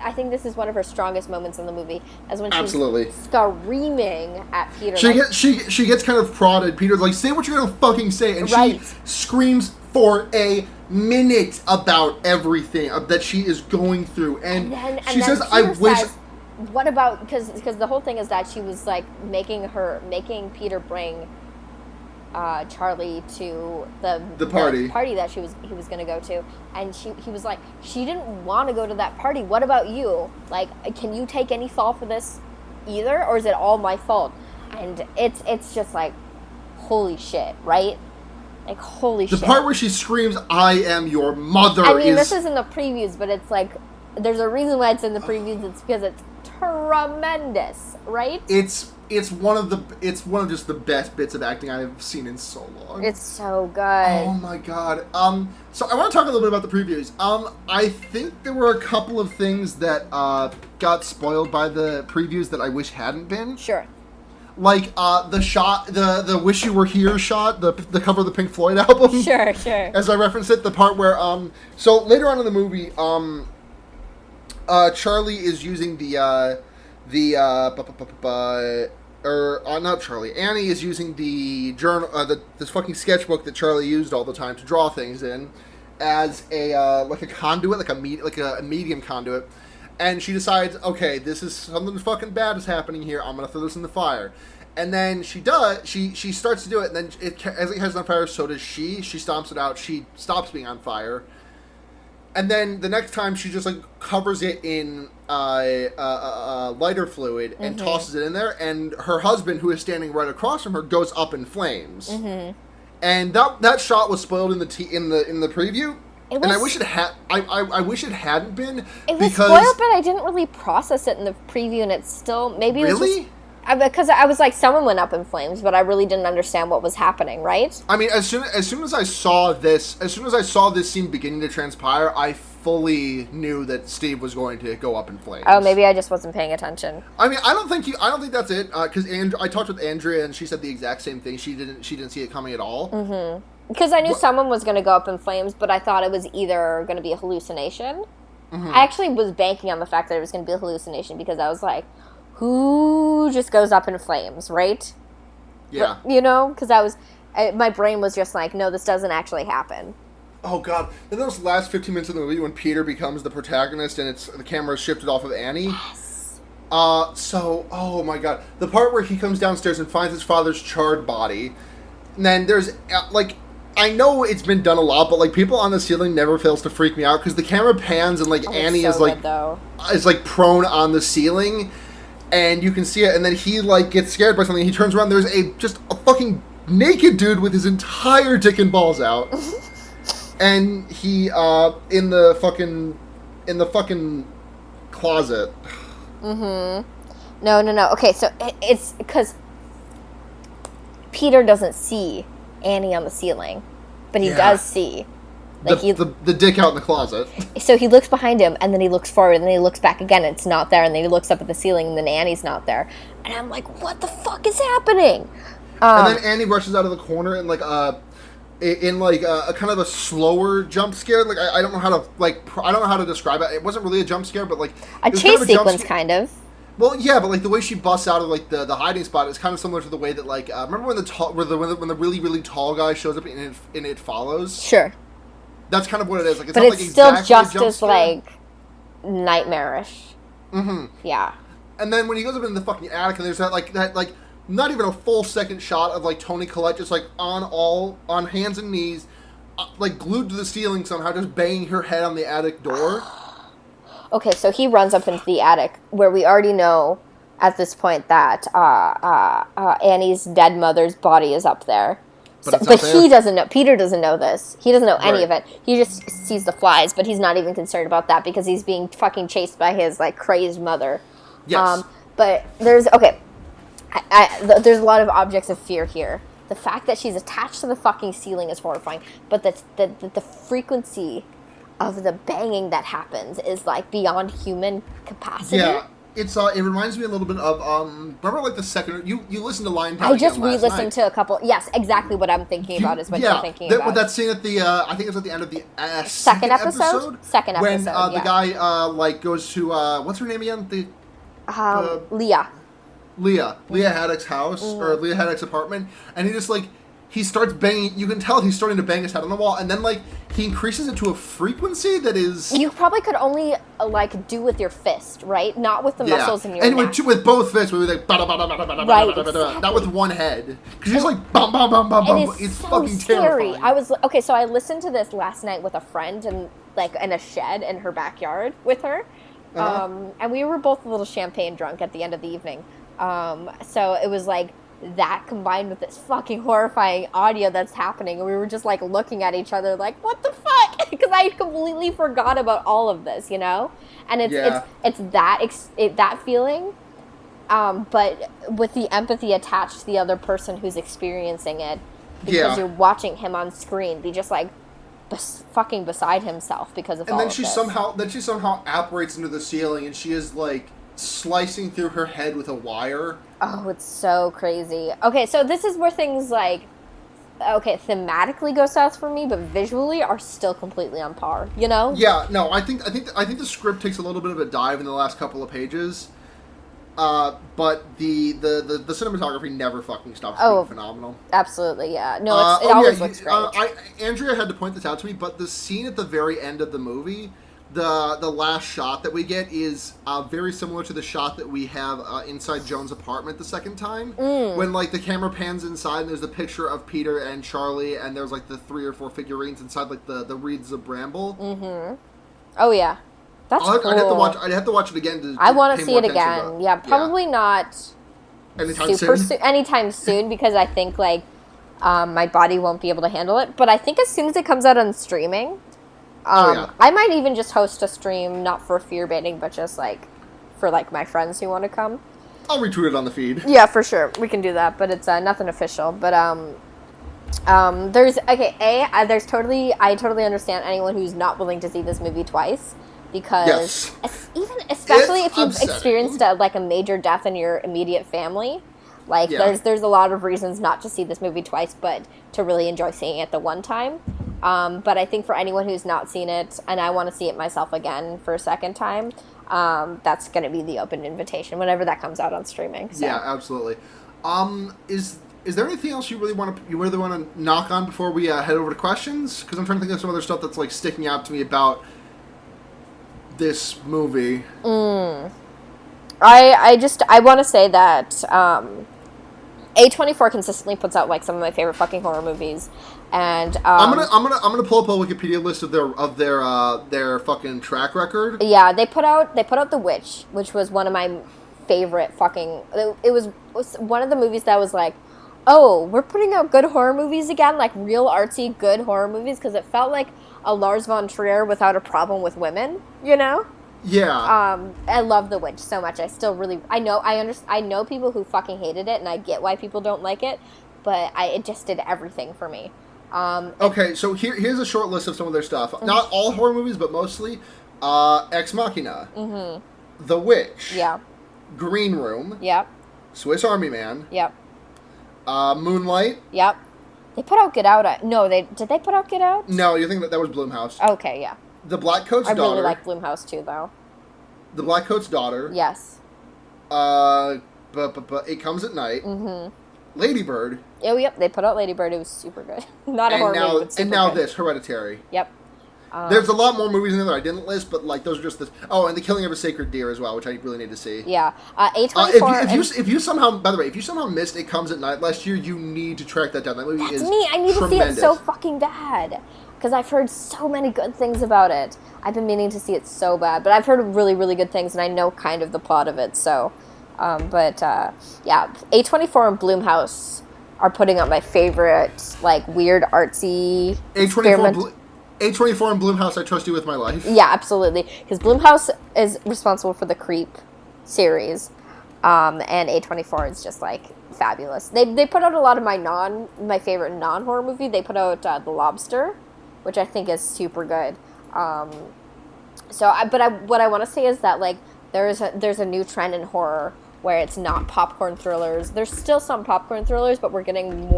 I think this is one of her strongest moments in the movie, as when she's screaming at Peter. She gets kind of prodded. Peter's like, "Say what you're gonna fucking say," and she screams for a minute about everything that she is going through, and she says, "I wish." What about because the whole thing is that she was, like, making Peter bring Charlie to the party that he was going to go to, and he was like, she didn't want to go to that party. What about you? Like, can you take any fault for this either, or is it all my fault? And it's just like, holy shit, right? Like, holy shit. The part where she screams, "I am your mother." I mean, this is in the previews, but it's like, there's a reason why it's in the previews. It's because it's tremendous, right? It's one of just the best bits of acting I've seen in so long. It's so good. Oh my God. So I want to talk a little bit about the previews. I think there were a couple of things that got spoiled by the previews that I wish hadn't been. Sure. Like the shot, the "Wish You Were Here" shot, the cover of the Pink Floyd album. Sure. As I referenced it, the part where so later on in the movie, Charlie is using not Charlie. Annie is using the journal, this fucking sketchbook that Charlie used all the time to draw things in, as like a conduit, like a medium conduit. And she decides, okay, this is something fucking bad is happening here. I'm gonna throw this in the fire. And then she does. She starts to do it, and then as it catches on fire, so does she. She stomps it out. She stops being on fire. And then the next time, she just like covers it in lighter fluid and tosses it in there. And her husband, who is standing right across from her, goes up in flames. And that shot was spoiled in the preview. And I wish it had. I wish it hadn't been. It was spoiled, but I didn't really process it in the preview, and it's still maybe it was really. Because I was like, someone went up in flames, but I really didn't understand what was happening, right? I mean, as soon as I saw this scene beginning to transpire, I fully knew that Steve was going to go up in flames. Oh, maybe I just wasn't paying attention. I mean, I don't think that's it. Because I talked with Andrea, and she said the exact same thing. She didn't see it coming at all. Because I knew someone was going to go up in flames, but I thought it was either going to be a hallucination. I actually was banking on the fact that it was going to be a hallucination because I was like, who just goes up in flames, right? Yeah. But, you know, because my brain was just like, no, this doesn't actually happen. Oh, God. In those last 15 minutes of the movie when Peter becomes the protagonist and the camera is shifted off of Annie. Yes. Oh, my God. The part where he comes downstairs and finds his father's charred body. And then there's, I know it's been done a lot, but, people on the ceiling never fails to freak me out because the camera pans and, Annie is, prone on the ceiling. And you can see it, and then he, gets scared by something. He turns around, there's just a fucking naked dude with his entire dick and balls out. And he, in the fucking closet. No. Okay, so it's because Peter doesn't see Annie on the ceiling, but he does see. The dick out in the closet. So he looks behind him, and then he looks forward, and then he looks back again, and it's not there, and then he looks up at the ceiling, and then Annie's not there. And I'm like, what the fuck is happening? And then Annie rushes out of the corner, and, a kind of a slower jump scare. I don't know how to, I don't know how to describe it. It wasn't really a jump scare, but, a chase sequence, kind of. Well, yeah, but the way she busts out of the hiding spot is kind of similar to the way that remember when the really really tall guy shows up in It Follows? Sure. That's kind of what it is. It's but not it's still exactly just as nightmarish. Yeah. And then when he goes up in the fucking attic, and there's that not even a full second shot of Toni Collette just on hands and knees, glued to the ceiling somehow, just banging her head on the attic door. Okay, so he runs up into the attic where we already know at this point that Annie's dead mother's body is up there. But he doesn't know. Peter doesn't know this. He doesn't know any of it. He just sees the flies, but he's not even concerned about that because he's being fucking chased by his crazed mother. Yes. But there's there's a lot of objects of fear here. The fact that she's attached to the fucking ceiling is horrifying, but the frequency of the banging that happens is beyond human capacity. Yeah. It reminds me a little bit of remember the second you listened to Lion Town. I just re-listened to a couple. Yes, exactly what I'm thinking about is what you're thinking about. That scene at the I think it's at the end of the second episode. Second episode. When the guy goes to what's her name again? Leah. Leah Haddock's house or Leah Haddock's apartment, and he just he starts banging. You can tell he's starting to bang his head on the wall, and then he increases it to a frequency that is you probably could only do with your fist, right? Not with the muscles in your neck. And with both fists, we would not with one head, because he's bum bum bum bum bum. It's so fucking scary. terrifying. So I listened to this last night with a friend and in a shed in her backyard with her, and we were both a little champagne drunk at the end of the evening. So it was that combined with this fucking horrifying audio that's happening, and we were just looking at each other what the fuck, because I completely forgot about all of this, and it's that feeling, but with the empathy attached to the other person who's experiencing it, because you're watching him on screen be just fucking beside himself because of all of this. And she somehow apparates into the ceiling, and she is slicing through her head with a wire. Oh, it's so crazy. Okay, so this is where things thematically go south for me, but visually are still completely on par, Yeah, no, I think the script takes a little bit of a dive in the last couple of pages. But the cinematography never fucking stops being phenomenal. Absolutely, yeah. No, it always looks great. Andrea had to point this out to me, but the scene at the very end of the movie the last shot that we get is very similar to the shot that we have inside Joan's apartment the second time, when like the camera pans inside and there's a picture of Peter and Charlie, and there's like the 3 or 4 figurines inside like the wreaths of bramble. Oh yeah, that's cool. I'd have to watch it again. I want to see it again. Yeah, probably not anytime soon because I think like my body won't be able to handle it. But I think as soon as it comes out on streaming. I might even just host a stream, not for fear baiting, but just like for like my friends who want to come. I'll retweet it on the feed. Yeah, for sure, we can do that, but it's nothing official. But there's I totally understand anyone who's not willing to see this movie twice because especially if you've experienced a major death in your immediate family. Like, there's a lot of reasons not to see this movie twice, but to really enjoy seeing it the one time. But I think for anyone who's not seen it, and I want to see it myself again for a second time, that's going to be the open invitation whenever that comes out on streaming. So. Yeah, absolutely. Is there anything else you really want to knock on before we head over to questions? Because I'm trying to think of some other stuff that's like sticking out to me about this movie. I want to say that A24 consistently puts out like some of my favorite fucking horror movies, and I'm gonna pull up a Wikipedia list of their fucking track record. Yeah, they put out The Witch, which was one of my favorite fucking. It was one of the movies that was like, oh, we're putting out good horror movies again, like real artsy good horror movies, because it felt like a Lars von Trier without a problem with women, you know. Yeah. I love The Witch so much. I know people who fucking hated it, and I get why people don't like it, but it just did everything for me. Okay, so here's a short list of some of their stuff. Not all horror movies, but mostly. Ex Machina. The Witch. Yeah. Green Room. Yep. Swiss Army Man. Yep. Moonlight. Yep. They put out Get Out. No, did they put out Get Out? No, you think that was Blumhouse. Okay, yeah. The Black Coat's Daughter. I really like Blumhouse too, though. The Black Coat's Daughter. Yes. It Comes at Night. Lady Bird. Oh, yep. They put out Lady Bird. It was super good. Not a horror movie, but super And now good. this, Hereditary. Yep. There's a lot more movies in there that I didn't list, but like those are just Oh, and The Killing of a Sacred Deer as well, which I really need to see. Yeah. A24. If you somehow missed It Comes at Night last year, you need to track that down. That movie is me. I need tremendous. to see it so fucking bad. Because I've heard so many good things about it. I've been meaning to see it so bad. But I've heard really, really good things, and I know kind of the plot of it. So, yeah. A24 and Blumhouse are putting up my favorite, like, weird, artsy... A24 and Blumhouse, I trust you with my life. Yeah, absolutely. Because Blumhouse is responsible for the Creep series. And A24 is just, like, fabulous. They put out a lot of my favorite non-horror movie. They put out The Lobster, which I think is super good. What I want to say is that like there's a new trend in horror where it's not popcorn thrillers. There's still some popcorn thrillers, but we're getting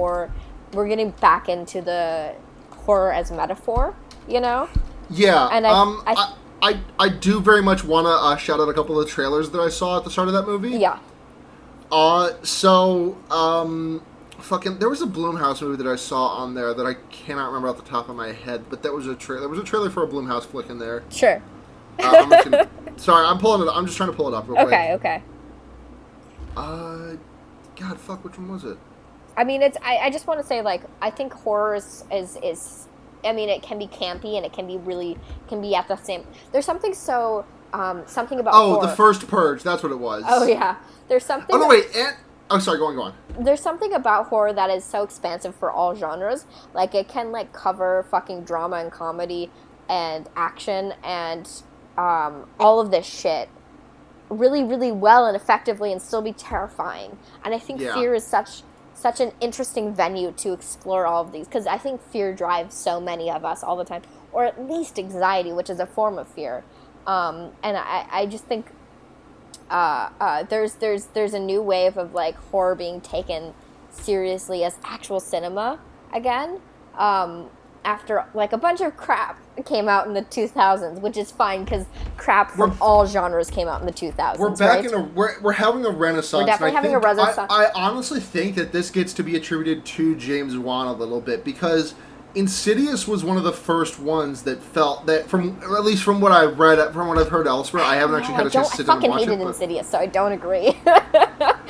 back into the horror as metaphor, you know? Yeah. And I do very much want to shout out a couple of the trailers that I saw at the start of that movie. Yeah. There was a Blumhouse movie that I saw on there that I cannot remember off the top of my head, but there was a trailer for a Blumhouse flick in there. Sure. Sorry, I'm pulling it up. I'm just trying to pull it up real quick. Okay. God, fuck, which one was it? I mean, I just want to say, like, I think horror is I mean, it can be campy and it can be at the same... There's something so... something about horror. The First Purge, that's what it was. Oh, yeah. There's something... Oh, no, wait, sorry, go on. There's something about horror that is so expansive for all genres. Like, it can, like, cover fucking drama and comedy and action and all of this shit really, really well and effectively and still be terrifying. And I think fear is such an interesting venue to explore all of these. Because I think fear drives so many of us all the time. Or at least anxiety, which is a form of fear. And I just think... there's a new wave of like horror being taken seriously as actual cinema again. After like a bunch of crap came out in the 2000s, which is fine because crap from all genres came out in the 2000s. We're back we're having a renaissance. We're definitely having a renaissance. I honestly think that this gets to be attributed to James Wan a little bit because Insidious was one of the first ones that felt that, from at least from what I've read, from what I've heard elsewhere. I haven't actually had a chance to sit down and watch it. I fucking hated Insidious, so I don't agree.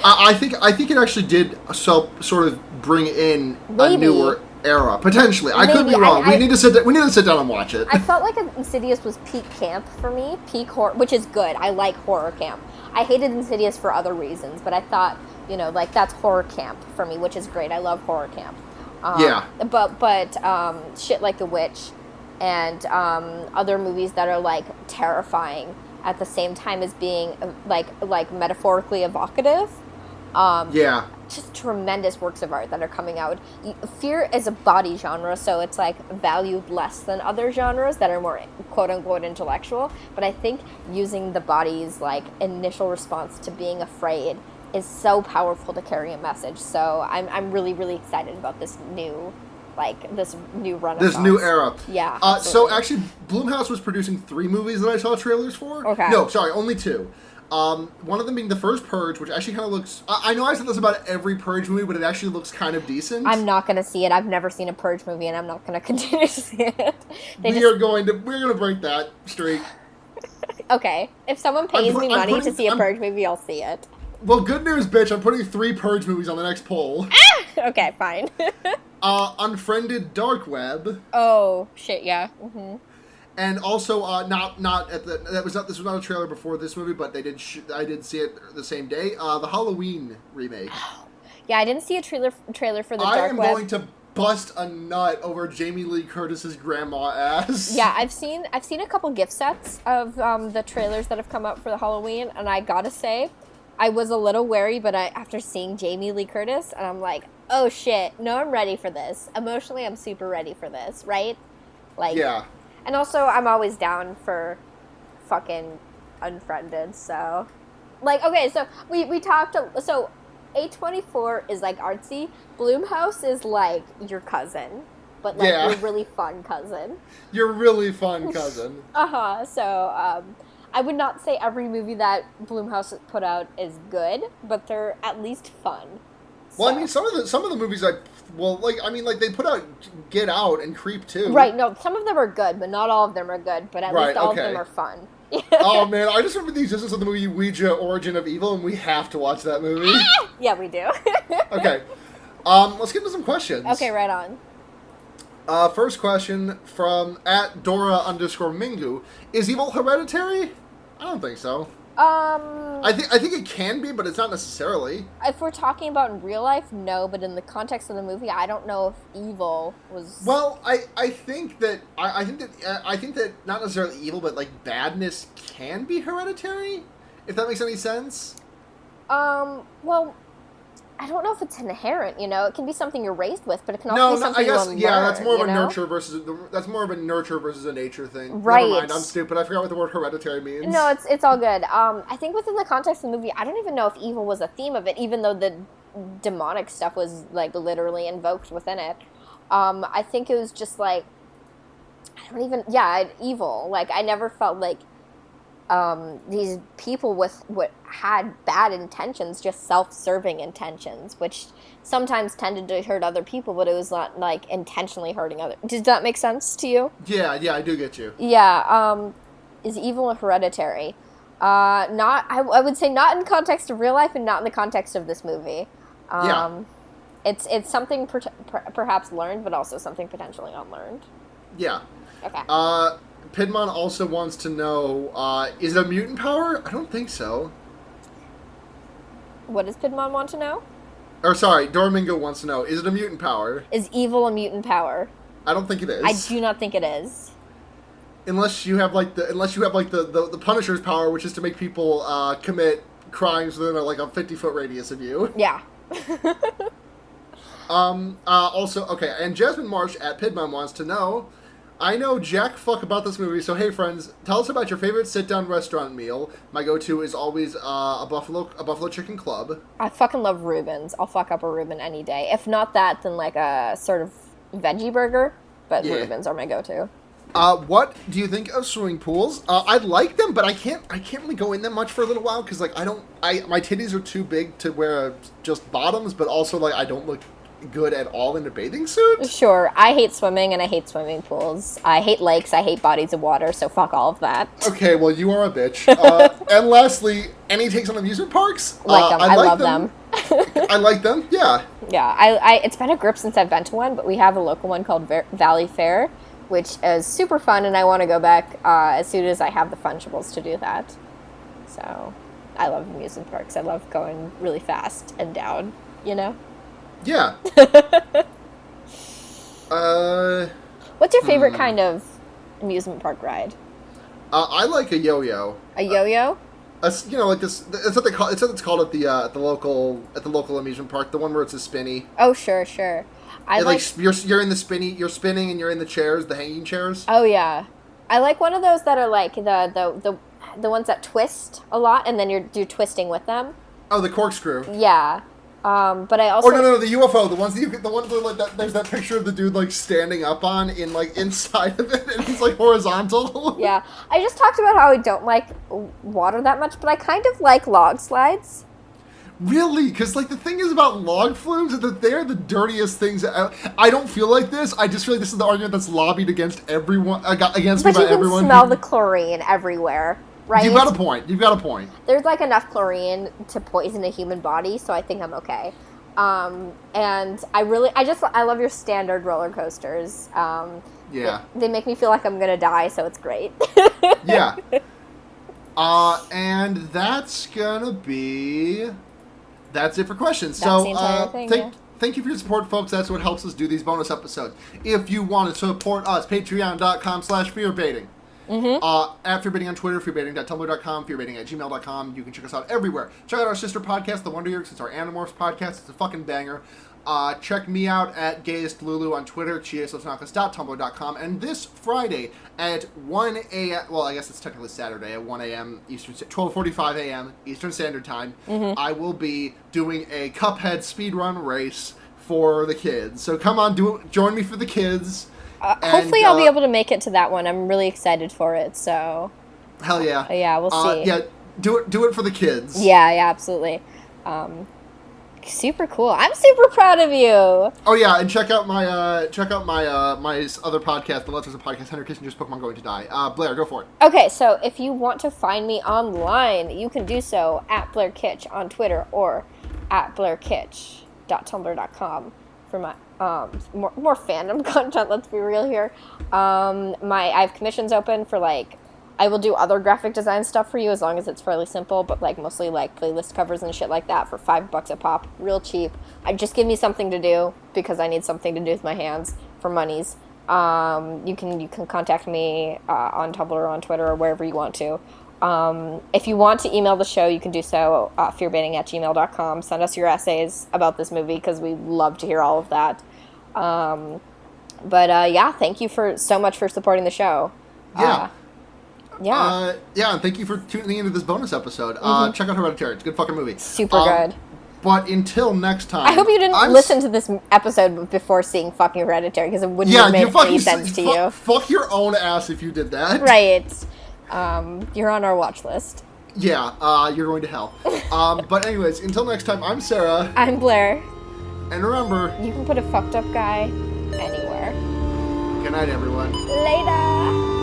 I think it actually did sort of bring in a newer era potentially. I could be wrong. We need to sit down and watch it. I felt like Insidious was peak camp for me, peak horror, which is good. I like horror camp. I hated Insidious for other reasons, but I thought, like, that's horror camp for me, which is great. I love horror camp. But shit like The Witch and other movies that are, like, terrifying at the same time as being, like metaphorically evocative. Just tremendous works of art that are coming out. Fear is a body genre, so it's, like, valued less than other genres that are more quote-unquote intellectual. But I think using the body's, like, initial response to being afraid is so powerful to carry a message. So I'm really, really excited about this new renaissance. This new era. Yeah. So actually, Blumhouse was producing 3 movies that I saw trailers for. Okay. No, sorry, only 2. One of them being the first Purge, which actually kind of looks... I know I said this about every Purge movie, but it actually looks kind of decent. I'm not going to see it. I've never seen a Purge movie, and I'm not going to continue to see it. We're going to break that streak. Okay. If someone pays me money to see a Purge movie, I'll see it. Well, good news, bitch. I'm putting 3 Purge movies on the next poll. Okay, fine. Unfriended Dark Web. Oh, shit, yeah. Mm-hmm. And also, this was not a trailer before this movie, but I did see it the same day. The Halloween remake. Yeah, I didn't see a trailer for the Dark Web. I am going to bust a nut over Jamie Lee Curtis's grandma ass. Yeah, I've seen a couple gift sets of the trailers that have come out for the Halloween, and I gotta say, I was a little wary, but after seeing Jamie Lee Curtis, and I'm like, oh shit, no, I'm ready for this. Emotionally, I'm super ready for this, right? Like, yeah. And also, I'm always down for fucking Unfriended, so... Like, okay, so we talked... So, A24 is, like, artsy. Blumhouse is, like, your cousin. But, like, your really fun cousin. Your really fun cousin. Uh-huh, so, I would not say every movie that Blumhouse put out is good, but they're at least fun. Well, I mean, some of the movies they put out Get Out and Creep too. Right, no, some of them are good, but not all of them are good, but at least all of them are fun. Oh, man, I just remember the existence of the movie Ouija, Origin of Evil, and we have to watch that movie. Yeah, we do. Okay. Let's get into some questions. Okay, right on. First question from @Dora_Mingu. Is Evil hereditary? I don't think so. I think it can be, but it's not necessarily. If we're talking about in real life, no, but in the context of the movie, I don't know if evil was... Well, I think that not necessarily evil, but like badness can be hereditary, if that makes any sense. Well, I don't know if it's inherent, it can be something you're raised with, but it can also be something you learn, that's more of a nurture versus a nature thing. Right. Never mind, I'm stupid. I forgot what the word hereditary means. No, it's all good. I think within the context of the movie, I don't even know if evil was a theme of it, even though the demonic stuff was, like, literally invoked within it. I think it was just, like, evil. Like, I never felt like these people with what had bad intentions, just self-serving intentions, which sometimes tended to hurt other people, but it was not like intentionally hurting others. Does that make sense to you? Yeah, I do get you. Yeah, is evil hereditary? I would say not in context of real life and not in the context of this movie. It's something perhaps learned, but also something potentially unlearned. Yeah. Okay. Pidmon also wants to know, is it a mutant power? I don't think so. What does Pidmon want to know? Or sorry, Dormingo wants to know, is it a mutant power? Is evil a mutant power? I don't think it is. I do not think it is. Unless you have the Punisher's power, which is to make people commit crimes within like a 50-foot radius of you. Yeah. Also, okay, and Jasmine Marsh @Pidmon wants to know, I know jack fuck about this movie, so hey friends, tell us about your favorite sit-down restaurant meal. My go-to is always a buffalo chicken club. I fucking love Reuben's. I'll fuck up a Reuben any day. If not that, then like a sort of veggie burger, but Reuben's are my go-to. What do you think of swimming pools? I like them, but I can't really go in them much for a little while because like my titties are too big to wear just bottoms, but also like I don't look good at all in a bathing suit? Sure. I hate swimming and I hate swimming pools. I hate lakes. I hate bodies of water. So fuck all of that. Okay, well, you are a bitch. And lastly, any takes on amusement parks? Like them. I love them. I like them. Yeah. Yeah. I it's been a grip since I've been to one, but we have a local one called Valley Fair, which is super fun, and I want to go back as soon as I have the fungibles to do that. So, I love amusement parks. I love going really fast and down, you know? Yeah. What's your favorite kind of amusement park ride? I like a yo-yo. A yo-yo? Like this. It's what they call. It's what it's called at the local amusement park. The one where it's a spinny. Oh, sure. I like you're in the spinny. You're spinning and you're in the chairs, the hanging chairs. Oh yeah, I like one of those that are like the ones that twist a lot, and then you're twisting with them. Oh, the corkscrew. Yeah. But I also... Or no, the UFO, the ones that like that. There's that picture of the dude like standing up on in like inside of it, and he's like horizontal. Yeah, I just talked about how I don't like water that much, but I kind of like log slides. Really? Because like the thing is about log flumes is that they're the dirtiest things. I don't feel like this. I just feel like this is the argument that's lobbied against everyone, against me by everyone. But you can smell the chlorine everywhere. Right? You've got a point. There's like enough chlorine to poison a human body, so I think I'm okay. And I love your standard roller coasters. Yeah. They make me feel like I'm gonna die, so it's great. Yeah. And that's it for questions. That's the entire thing, Thank you for your support, folks. That's what helps us do these bonus episodes. If you want to support us, patreon.com/fearbaiting. At Fearbaiting on Twitter, fearbaiting.tumblr.com, fearbaiting@gmail.com. You can check us out everywhere. Check out our sister podcast, The Wonder Years. It's our Animorphs podcast. It's a fucking banger. Check me out at GayestLulu on Twitter, chiesosnacas.tumblr.com. And this Friday at 1 a.m., well, I guess it's technically Saturday at 1 a.m. Eastern, 12:45 a.m. Eastern Standard Time, I will be doing a Cuphead speedrun race for the kids. So come on, join me for the kids. Hopefully I'll be able to make it to that one. I'm really excited for it, so... Hell yeah. Yeah, we'll see. Yeah, do it for the kids. Yeah, absolutely. Super cool. I'm super proud of you. Oh yeah, and check out my my other podcast, the Letters of Podcast, 100 Kissinger's Pokemon Going to Die. Blair, go for it. Okay, so if you want to find me online, you can do so at Blair Kitsch on Twitter or at blairkitsch.tumblr.com for my more fandom content. Let's be real here. I have commissions open for like, I will do other graphic design stuff for you as long as it's fairly simple, but like mostly like playlist covers and shit like that for $5 a pop, real cheap. Just give me something to do because I need something to do with my hands for monies. You can contact me on Tumblr or on Twitter or wherever you want to. If you want to email the show, you can do so fearbaiting@gmail.com. Send us your essays about this movie because we love to hear all of that. Yeah, thank you so much for supporting the show. Yeah. Yeah. And thank you for tuning into this bonus episode. Check out Hereditary. It's a good fucking movie. Super good. But until next time... I hope you didn't listen to this episode before seeing fucking Hereditary, because it wouldn't have made any sense to you. Fuck your own ass if you did that. Right. You're on our watch list. Yeah, you're going to hell. But anyways, until next time, I'm Sarah. I'm Blair. And remember... You can put a fucked up guy anywhere. Good night, everyone. Later.